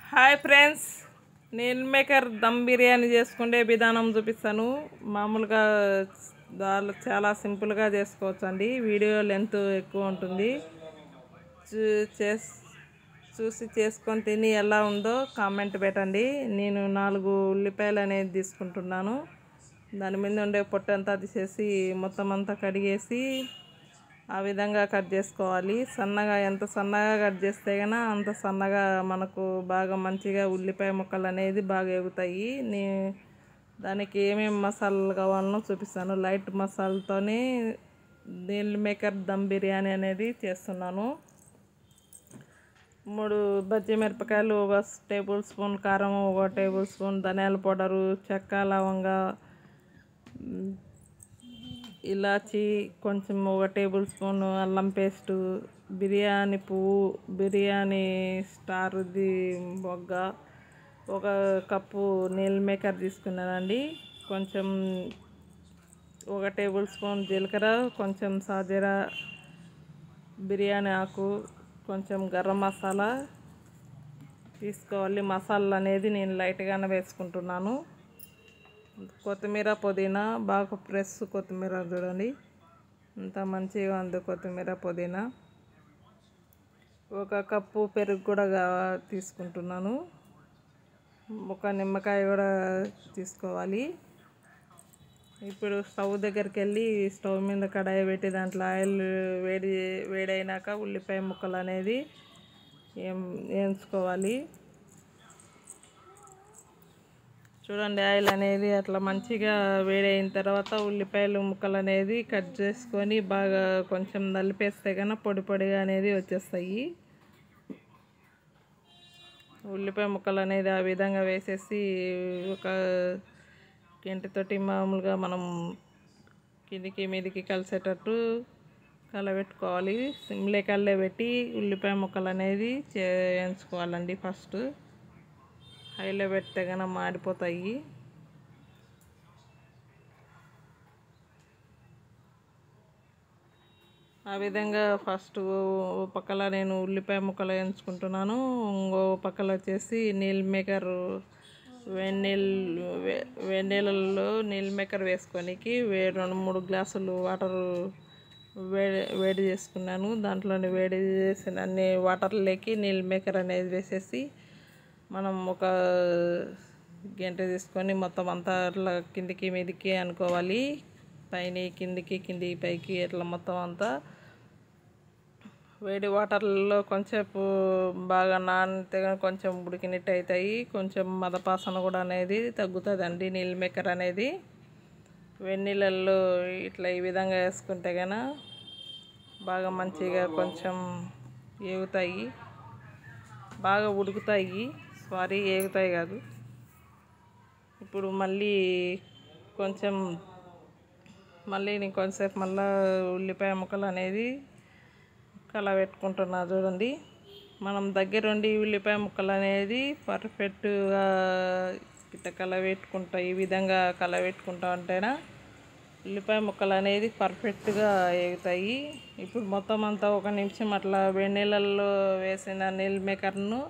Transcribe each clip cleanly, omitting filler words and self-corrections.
Hi friends, meal maker dum biryani చేసుకునే విధానం చూపిస్తాను. మామూలుగా చాలా సింపుల్గా చేసుకోవచ్చు అండి. వీడియో లెంత్ ఎక్కువ ఉంటుంది. చూసి చేసుకొని తిని ఎలా ఉందో కామెంట్ పెట్టండి. నేను 4 ఉల్లిపాయలు అనేది తీసుకుంటున్నాను. దాని మీద ఉండే పొట్టంతా తీసేసి మొత్తం అంతా కడిగేసి ఆ విధంగా కట్ చేసుకోవాలి. సన్నగా ఎంత సన్నగా కట్ చేస్తే కన్నా అంత సన్నగా మనకు బాగా మంచిగా ఉల్లిపాయ ముక్కలు అనేది బాగా ఎగుతాయి. దానికి ఏమేమి మసాలాలు కావాలనో చూపిస్తాను. లైట్ మసాలాతోనే నీల్ మేకర్ దమ్ బిర్యానీ అనేది చేస్తున్నాను. 3 బజ్జీ మిరపకాయలు, 1 టేబుల్ స్పూన్ కారం, 1 టేబుల్ స్పూన్ ధనియాల పౌడరు, చెక్క, లవంగ, ఇలాచి, కొంచెం 1 టేబుల్ స్పూన్ అల్లం పేస్టు, బిర్యానీ పువ్వు, బిర్యానీ స్టార్ది బొగ్గ, 1 కప్పు నీల్ మేకర్ తీసుకున్నానండి. కొంచెం 1 టేబుల్ స్పూన్ జీలకర్ర, కొంచెం సాజీరా, బిర్యానీ ఆకు, కొంచెం గరం మసాలా తీసుకోవాలి. మసాలా అనేది నేను లైట్గానే వేసుకుంటున్నాను. కొత్తిమీర, పుదీనా, బాగా ఫ్రెష్ కొత్తిమీర చూడండి ఎంత మంచిగా ఉంది కొత్తిమీర, పుదీనా. 1 కప్పు పెరుగు కూడా తీసుకుంటున్నాను. 1 నిమ్మకాయ కూడా తీసుకోవాలి. ఇప్పుడు స్టవ్ దగ్గరికి వెళ్ళి స్టవ్ మీద కడాయి పెట్టి దాంట్లో ఆయిల్ వేడైనాక ఉల్లిపాయ ముక్కలు అనేది వేయించుకోవాలి. చూడండి, ఆయిల్ అనేది అట్లా మంచిగా వేడైన తర్వాత ఉల్లిపాయలు ముక్కలు అనేది కట్ చేసుకొని బాగా కొంచెం నలిపేస్తే కన్నా పొడి పొడిగా అనేది వచ్చేస్తాయి. ఉల్లిపాయ ముక్కలు అనేది ఆ విధంగా వేసేసి ఒక గంటతోటి మామూలుగా మనం కిందికి మీదికి కలిసేటట్టు కలబెట్టుకోవాలి. సిమ్లే కల్లే పెట్టి ఉల్లిపాయ ముక్కలు అనేది వేయించుకోవాలండి. ఫస్ట్ హైలో పెడితే కన్నా మాడిపోతాయి. ఆ విధంగా ఫస్ట్ ఓ పక్కల నేను ఉల్లిపాయ ముక్కలు వేయించుకుంటున్నాను. ఇంకో పక్కల వచ్చేసి నీల్ మేకర్ వేడినీళ్ళల్లో నీల్ మేకర్ వేసుకొనికి 2-3 గ్లాసులు వాటర్ వేడి చేసుకున్నాను. దాంట్లోని వేడి చేసిన అన్ని వాటర్లోకి నీల్ మేకర్ అనేది వేసేసి మనం ఒక గంట తీసుకొని మొత్తం అంతా అట్లా కిందికి మీదికి అనుకోవాలి. పైన కిందికి పైకి అట్లా మొత్తం అంతా వేడి వాటర్లలో కొంచెంసేపు బాగా నానితే కొంచెం ఉడికినట్టు అవుతాయి. కొంచెం మదపాసన కూడా అనేది తగ్గుతుందండి. నీల్ మేకర్ అనేది వెన్నీళ్ళల్లో ఇట్లా ఈ విధంగా వేసుకుంటే కన్నా బాగా మంచిగా కొంచెం ఏగుతాయి, బాగా ఉడుకుతాయి. ఏగుతాయి కాదు. ఇప్పుడు నేను కొంచెంసేపు మళ్ళీ ఉల్లిపాయ ముక్కలు అనేది కలబెట్టుకుంటున్నా. చూడండి, మనం దగ్గరుండి ఉల్లిపాయ ముక్కలు అనేది పర్ఫెక్ట్గా ఇట్లా కలబెట్టుకుంటా ఈ విధంగా కలబెట్టుకుంటా ఉంటేనా ఉల్లిపాయ ముక్కలు అనేది పర్ఫెక్ట్గా ఎగుతాయి. ఇప్పుడు మొత్తం అంతా 1 నిమిషం అట్లా వేడి నీళ్ళల్లో వేసిన నీల్ మేకర్ను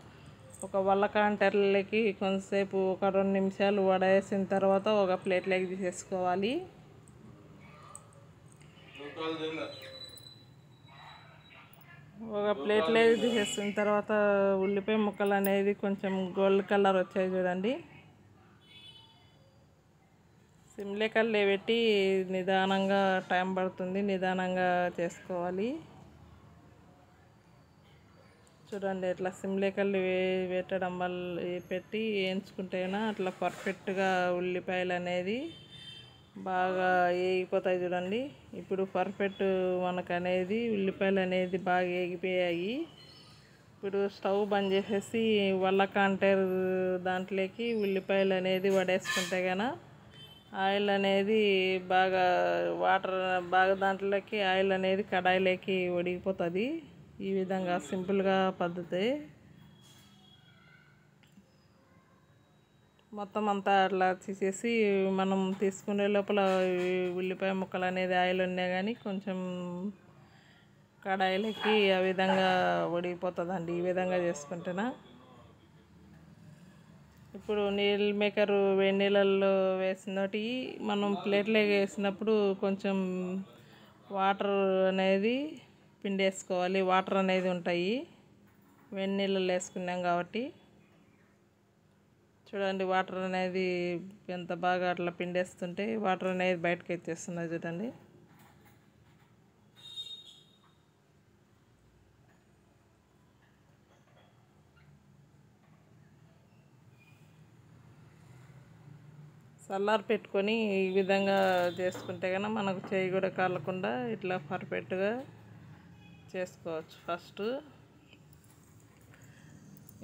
ఒక వల్లకాంటర్లోకి కొంతసేపు 1-2 నిమిషాలు వడేసిన తర్వాత ఒక ప్లేట్లోకి తీసేసుకోవాలి. ఒక ప్లేట్లోకి తీసేసిన తర్వాత ఉల్లిపాయ ముక్కలు అనేది కొంచెం గోల్డ్ కలర్ వచ్చాయి చూడండి. సిమ్లే కల్లే పెట్టి నిదానంగా టైం పడుతుంది, నిదానంగా చేసుకోవాలి. చూడండి, ఇట్లా సిమ్లే కల్లు పెట్టడం వల్ల పెట్టి వేయించుకుంటేనా అట్లా పర్ఫెక్ట్గా ఉల్లిపాయలు అనేది బాగా వేగిపోతాయి. చూడండి, ఇప్పుడు పర్ఫెక్ట్ మనకు అనేది ఉల్లిపాయలు అనేది బాగా వేగిపోయాయి. ఇప్పుడు స్టవ్ బంద్ చేసేసి వల్లకాంటర్ దాంట్లోకి ఉల్లిపాయలు అనేది వడేసుకుంటే కన్నా ఆయిల్ అనేది బాగా దాంట్లోకి ఆయిల్ అనేది కడాయిలోకి ఉడికిపోతుంది. ఈ విధంగా సింపుల్గా పద్ధతి. మొత్తం అంతా అట్లా తీసేసి మనం తీసుకునే లోపల ఉల్లిపాయ ముక్కలు అనేది ఆయిల్ ఉన్నా కానీ కొంచెం కడాయిలకి ఆ విధంగా ఉడికిపోతుందండి. ఈ విధంగా చేసుకుంటేనా ఇప్పుడు నీళ్ళ మేకరు వేడి నీళ్ళల్లో వేసినటి మనం ప్లేట్లోకి వేసినప్పుడు కొంచెం వాటర్ అనేది పిండేసుకోవాలి. వాటర్ అనేది ఉంటాయి వేడి నీళ్ళల్లో వేసుకున్నాం కాబట్టి. చూడండి వాటర్ అనేది ఎంత బాగా అట్లా పిండేస్తుంటే వాటర్ అనేది బయటకు వచ్చేస్తున్నాయి చూడండి. చల్లారి పెట్టుకొని ఈ విధంగా చేసుకుంటే కనుక మనకు చేయి కూడా కాలకుండా ఇట్లా పర్ఫెక్ట్గా చేసుకోవచ్చు.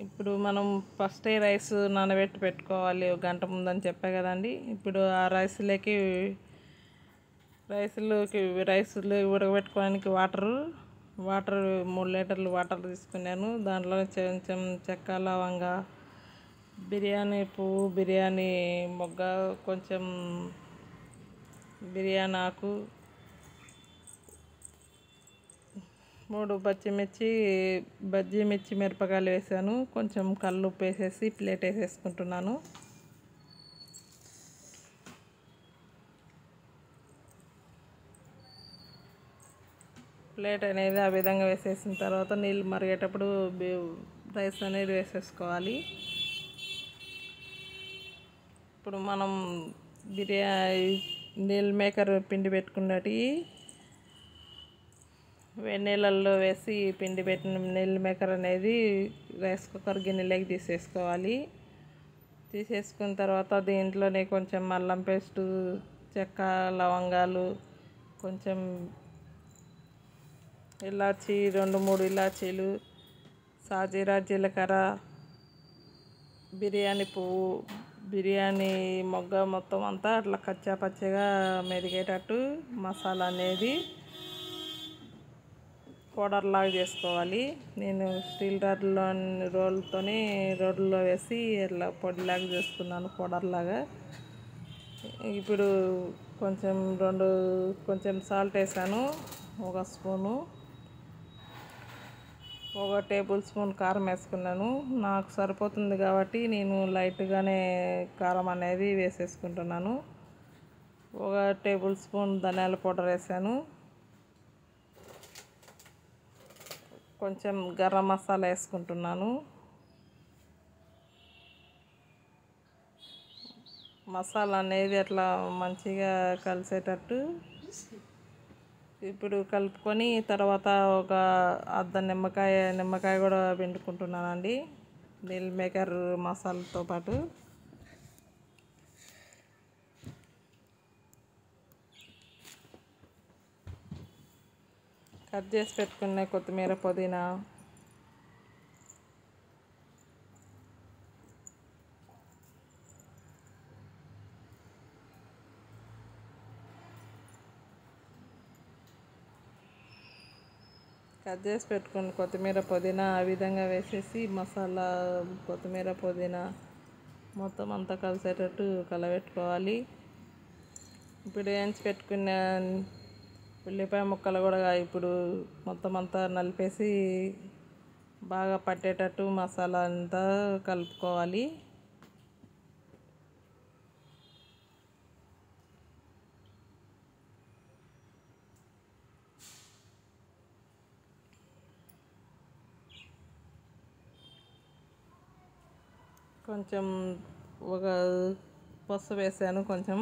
ఇప్పుడు మనం ఫస్టే రైస్ నానబెట్టి పెట్టుకోవాలి 1 గంట ముందని చెప్పా కదండి. ఇప్పుడు ఆ రైస్లోకి ఉడకబెట్టుకోవడానికి వాటర్ 3 లీటర్లు వాటర్ తీసుకున్నాను. దాంట్లో కొంచెం చెక్క, లవంగా, బిర్యానీ పువ్వు, బిర్యానీ మొగ్గ, కొంచెం బిర్యానీ ఆకు, 3 బజ్జీ మిర్చి మిరపకాయలు వేసాను. కొంచెం కల్లుప్పు వేసేసి ప్లేట్ వేసేసుకుంటున్నాను. ప్లేట్ అనేది ఆ విధంగా వేసేసిన తర్వాత నీళ్ళు మరిగేటప్పుడు రైస్ అనేది వేసేసుకోవాలి. ఇప్పుడు మనం నీళ్ళ మేకర్ పిండి పెట్టుకున్నటి వేడి నీళ్ళల్లో వేసి పిండి పెట్టిన నీళ్ళ మేకర్ అనేది రైస్ కుక్కర్ గిన్నెలోకి తీసేసుకోవాలి. తీసేసుకున్న తర్వాత దీంట్లోనే కొంచెం అల్లం పేస్టు, చెక్క, లవంగాలు, కొంచెం ఇలాచి 2-3 ఇలాచీలు, సాజీరా, జీలకర్ర, బిర్యానీ పువ్వు, బిర్యానీ మొగ్గ మొత్తం అంతా అట్లా కచ్చా పచ్చగా మెదిగేటట్టు మసాలా అనేది పౌడర్ లాగా చేసుకోవాలి. నేను స్టీల్ రోల్లో వేసి ఇట్లా పొడిలాగా చేసుకున్నాను, పౌడర్ లాగా. ఇప్పుడు కొంచెం సాల్ట్ వేసాను, 1 స్పూను, 1 టేబుల్ స్పూన్ కారం వేసుకున్నాను. నాకు సరిపోతుంది కాబట్టి నేను లైట్గానే కారం అనేది వేసేసుకుంటున్నాను. 1 టేబుల్ స్పూన్ ధనియాల పౌడర్ వేసాను. కొంచెం గరం మసాలా వేసుకుంటున్నాను. మసాలా అనేది అట్లా మంచిగా కలిసేటట్టు ఇప్పుడు కలుపుకొని తర్వాత ఒక అర్ధ నిమ్మకాయ కూడా పిండుకుంటున్నానండి నీళ్ళ మేకర్ మసాలాతో పాటు. కట్ చేసి పెట్టుకున్న కొత్తిమీర, పుదీనా, ఆ విధంగా వేసేసి మసాలా, కొత్తిమీర, పుదీనా మొత్తం అంతా కలిసేటట్టు కలబెట్టుకోవాలి. ఇప్పుడు వేయించి పెట్టుకున్న ఉల్లిపాయ ముక్కలు కూడా ఇప్పుడు మొత్తం అంతా నలిపేసి బాగా పట్టేటట్టు మసాలా అంతా కలుపుకోవాలి. కొంచెం పసుపు వేసాను, కొంచెం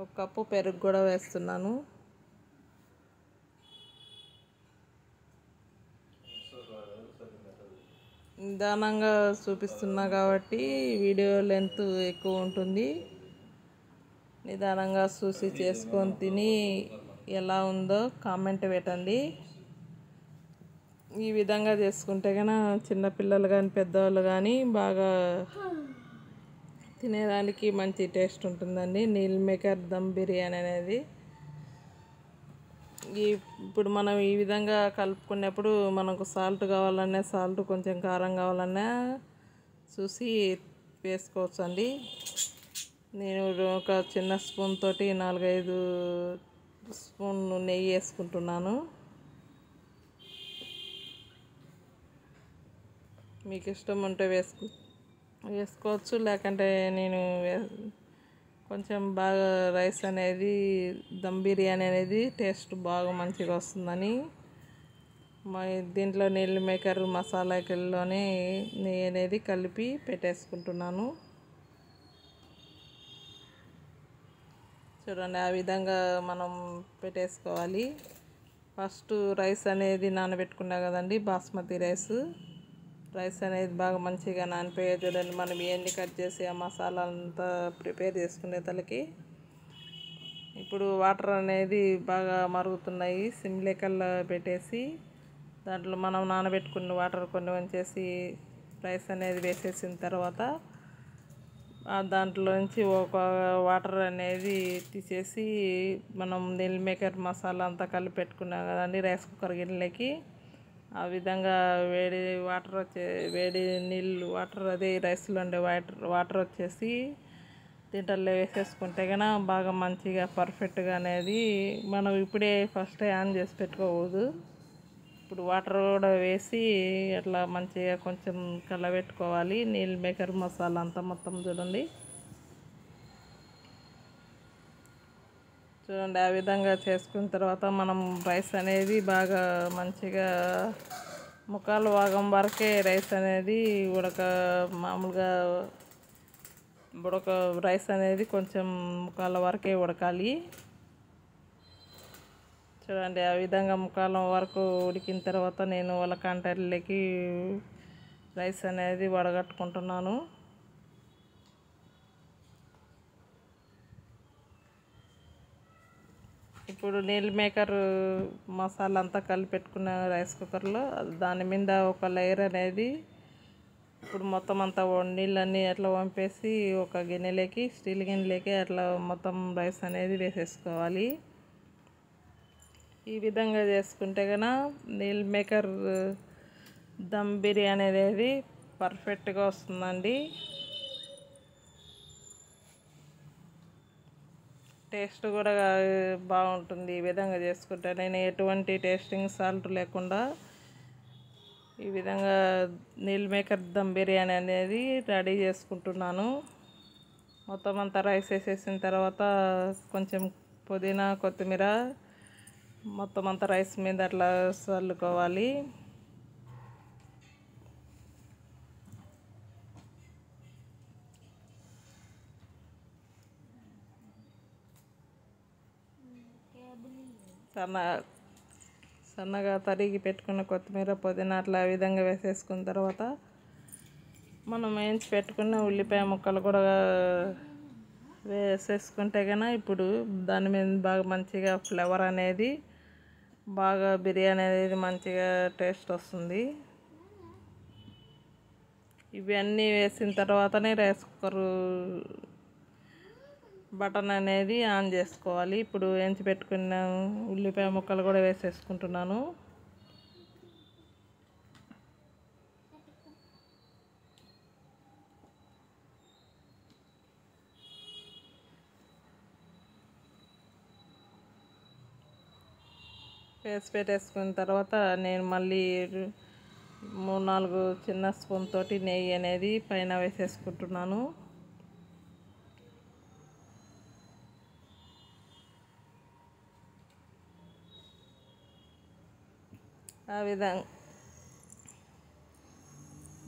1 కప్పు పెరుగు కూడా వేస్తున్నాను. నిదానంగా చూపిస్తున్నా కాబట్టి వీడియో లెంత్ ఎక్కువ ఉంటుంది. నిదానంగా చూసి చేసుకొని తిని ఎలా ఉందో కామెంట్ పెట్టండి. ఈ విధంగా చేసుకుంటే కనుక చిన్నపిల్లలు కానీ పెద్దవాళ్ళు కానీ బాగా తినేదానికి మంచి టేస్ట్ ఉంటుందండి నీళ్ళ మేకర్ దమ్ బిర్యానీ అనేది. ఇప్పుడు మనం ఈ విధంగా కలుపుకున్నప్పుడు మనకు సాల్ట్ కావాలన్నా సాల్ట్, కొంచెం కారం కావాలన్నా చూసి వేసుకోవచ్చు అండి. నేను ఒక చిన్న స్పూన్ తోటి 4-5 స్పూన్ నెయ్యి వేసుకుంటున్నాను. మీకు ఇష్టం ఉంటే వేసుకోవచ్చు, లేకంటే నేను కొంచెం బాగా రైస్ అనేది దమ్ బిర్యానీ అనేది టేస్ట్ బాగా మంచిగా వస్తుందని దీంట్లో నీళ్ళు మేకర్ మసాలాలోనే నెయ్యి అనేది కలిపి పెట్టేసుకుంటున్నాను. చూడండి, ఆ విధంగా మనం పెట్టేసుకోవాలి. ఫస్ట్ రైస్ అనేది నానబెట్టుకున్నా కదండి, బాస్మతి రైస్ అనేది బాగా మంచిగా నానిపోయే చూడండి. మనం ఇవన్నీ కట్ చేసి ఆ మసాలా అంతా ప్రిపేర్ చేసుకునే తలకి ఇప్పుడు వాటర్ అనేది బాగా మరుగుతున్నాయి. సిమ్ లెక్కల్లో పెట్టేసి దాంట్లో మనం నానబెట్టుకున్న వాటర్ కొన్ని వంచేసి రైస్ అనేది వేసేసిన తర్వాత దాంట్లోంచి ఒక వాటర్ అనేది తీసేసి మనం మిల్ మేకర్ మసాలా అంతా కలిపి పెట్టుకున్నాం కదండి రైస్ కుక్కర్ గిన్నెలకి, ఆ విధంగా వేడి నీళ్ళు వాటర్ అదే రైస్లో ఉండే వాటర్ వచ్చేసి దీంట్లో వేసేసుకుంటే కన్నా బాగా మంచిగా పర్ఫెక్ట్గా అనేది మనం ఇప్పుడే ఫస్ట్ ఆన్ చేసి పెట్టుకోకూడదు. ఇప్పుడు వాటర్ కూడా వేసి అట్లా మంచిగా కొంచెం కలబెట్టుకోవాలి. నీళ్ళు మేకర్ మసాలా అంతా మొత్తం చూడండి. ఆ విధంగా చేసుకున్న తర్వాత మనం రైస్ అనేది బాగా మంచిగా ముక్కాలు భాగం వరకే రైస్ అనేది మామూలుగా రైస్ అనేది కొంచెం ముక్కాల వరకే ఉడకాలి. చూడండి, ఆ విధంగా ముక్కాలం వరకు ఉడికిన తర్వాత నేను వాళ్ళ కంటైనర్లకి రైస్ అనేది వడగట్టుకుంటున్నాను. ఇప్పుడు నీళ్ళు మేకర్ మసాలా అంతా కలిపి పెట్టుకున్న రైస్ కుక్కర్లో దాని మీద ఒక లేయర్ అనేది ఇప్పుడు మొత్తం అంతా నీళ్ళన్నీ అట్లా వంపేసి ఒక గిన్నెలోకి స్టీల్ గిన్నెలోకి అట్లా మొత్తం రైస్ అనేది వేసేసుకోవాలి. ఈ విధంగా చేసుకుంటే కన్నా నీల్ మేకర్ దమ్ బిర్యానీ అనేది పర్ఫెక్ట్గా వస్తుందండి. టేస్ట్ కూడా బాగుంటుంది. ఈ విధంగా చేసుకుంటే నేను ఎటువంటి టేస్టింగ్ సాల్ట్ లేకుండా ఈ విధంగా నీల్ మేకర్ దమ్ బిర్యానీ అనేది రెడీ చేసుకుంటున్నాను. మొత్తం అంతా రైస్ వేసేసిన తర్వాత కొంచెం పుదీనా కొత్తిమీర మొత్తం అంతా రైస్ మీద అట్లా చల్లుకోవాలి. సన్నగా తరిగి పెట్టుకున్న కొత్తిమీర పుదీనా అట్లా ఆ విధంగా వేసేసుకున్న తర్వాత మనం వేయించి పెట్టుకున్న ఉల్లిపాయ ముక్కలు కూడా వేసేసుకుంటే కన్నా ఇప్పుడు దాని మీద బాగా మంచిగా ఫ్లేవర్ అనేది బాగా బిర్యానీ అనేది మంచిగా టేస్ట్ వస్తుంది. ఇవన్నీ వేసిన తర్వాతనే రైస్ కుక్కర్ బటన్ అనేది ఆన్ చేసుకోవాలి. ఇప్పుడు వేయించి పెట్టుకున్న ఉల్లిపాయ ముక్కలు కూడా వేసేసుకుంటున్నాను. వేసి పెట్టేసుకున్న తర్వాత నేను మళ్ళీ 3-4 చిన్న స్పూన్ తోటి నెయ్యి అనేది పైన వేసేసుకుంటున్నాను.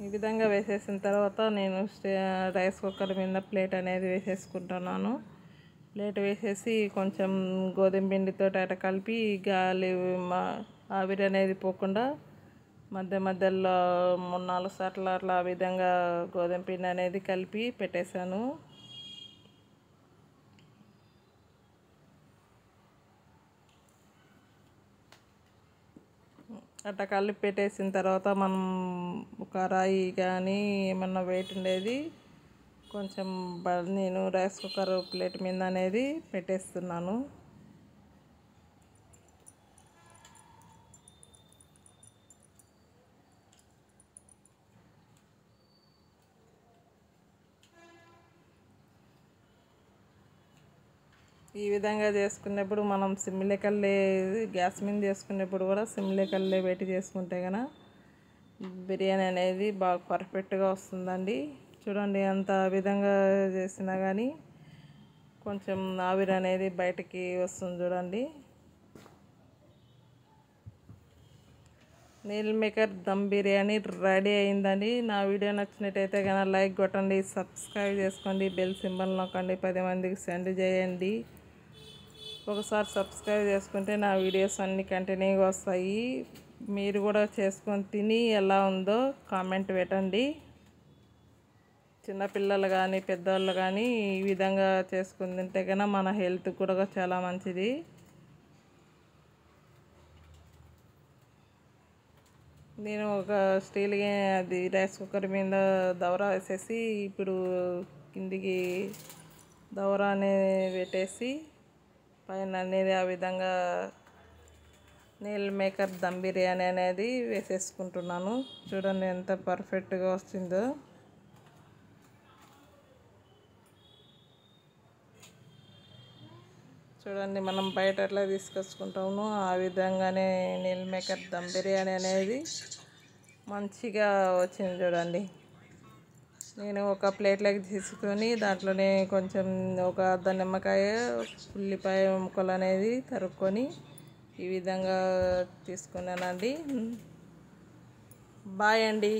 ఈ విధంగా వేసేసిన తర్వాత నేను రైస్ కుక్కర్ మీద ప్లేట్ అనేది వేసేసుకుంటున్నాను. ప్లేట్ వేసేసి కొంచెం గోధుమ పిండితో అట్లా కలిపి గాలి ఆవిరి అనేది పోకుండా మధ్యలో 3-4 సార్లు అట్లా ఆ విధంగా గోధుమ పిండి అనేది కలిపి పెట్టేశాను. అట్లా కలిపి పెట్టేసిన తర్వాత మనం కడాయి కానీ ఏమన్నా వెయిట్ ఉండేది కొంచెం నేను రైస్ కుక్కర్ ప్లేట్ మీద అనేది పెట్టేస్తున్నాను. ఈ విధంగా చేసుకున్నప్పుడు మనం సిమ్లెకల్లే గ్యాస్ మీద చేసుకునేప్పుడు కూడా సిమ్లెకల్లే పెట్టి చేసుకుంటే కనుక బిర్యానీ అనేది బాగా పర్ఫెక్ట్గా వస్తుందండి. చూడండి అంత విధంగా చేసినా కానీ కొంచెం ఆవిరి అనేది బయటికి వస్తుంది చూడండి. Meal maker dum biryani ready అయిందండి. నా వీడియో నచ్చినట్టయితే కనుక లైక్ కొట్టండి, సబ్స్క్రైబ్ చేసుకోండి, బెల్ సింబల్ నొక్కండి, 10 మందికి సెండ్ చేయండి. ఒకసారి సబ్స్క్రైబ్ చేసుకుంటే నా వీడియోస్ అన్నీ కంటిన్యూగా వస్తాయి. మీరు కూడా చేసుకొని తిని ఎలా ఉందో కామెంట్ పెట్టండి. చిన్నపిల్లలు కానీ పెద్దవాళ్ళు కానీ ఈ విధంగా చేసుకుని తింటే కన్నా మన హెల్త్ కూడా చాలా మంచిది. నేను ఒక స్టీల్ అది రైస్ కుక్కర్ మీద దవరా వేసేసి ఇప్పుడు కిందికి దవరా అనేది పెట్టేసి పైన అనేది ఆ విధంగా మీల్ మేకర్ దమ్ బిర్యానీ అనేది వేసేసుకుంటున్నాను. చూడండి ఎంత పర్ఫెక్ట్గా వస్తుందో. చూడండి మనం బయట ఎట్లా తీసుకొచ్చుకుంటాము ఆ విధంగానే మీల్ మేకర్ దమ్ బిర్యానీ అనేది మంచిగా వచ్చింది చూడండి. నేను ఒక ప్లేట్లోకి తీసుకొని దాంట్లోనే కొంచెం ఒక అర్ధ నిమ్మకాయ, ఉల్లిపాయ ముక్కలు అనేది తరుక్కొని ఈ విధంగా తీసుకున్నానండి. బాయ్ అండి.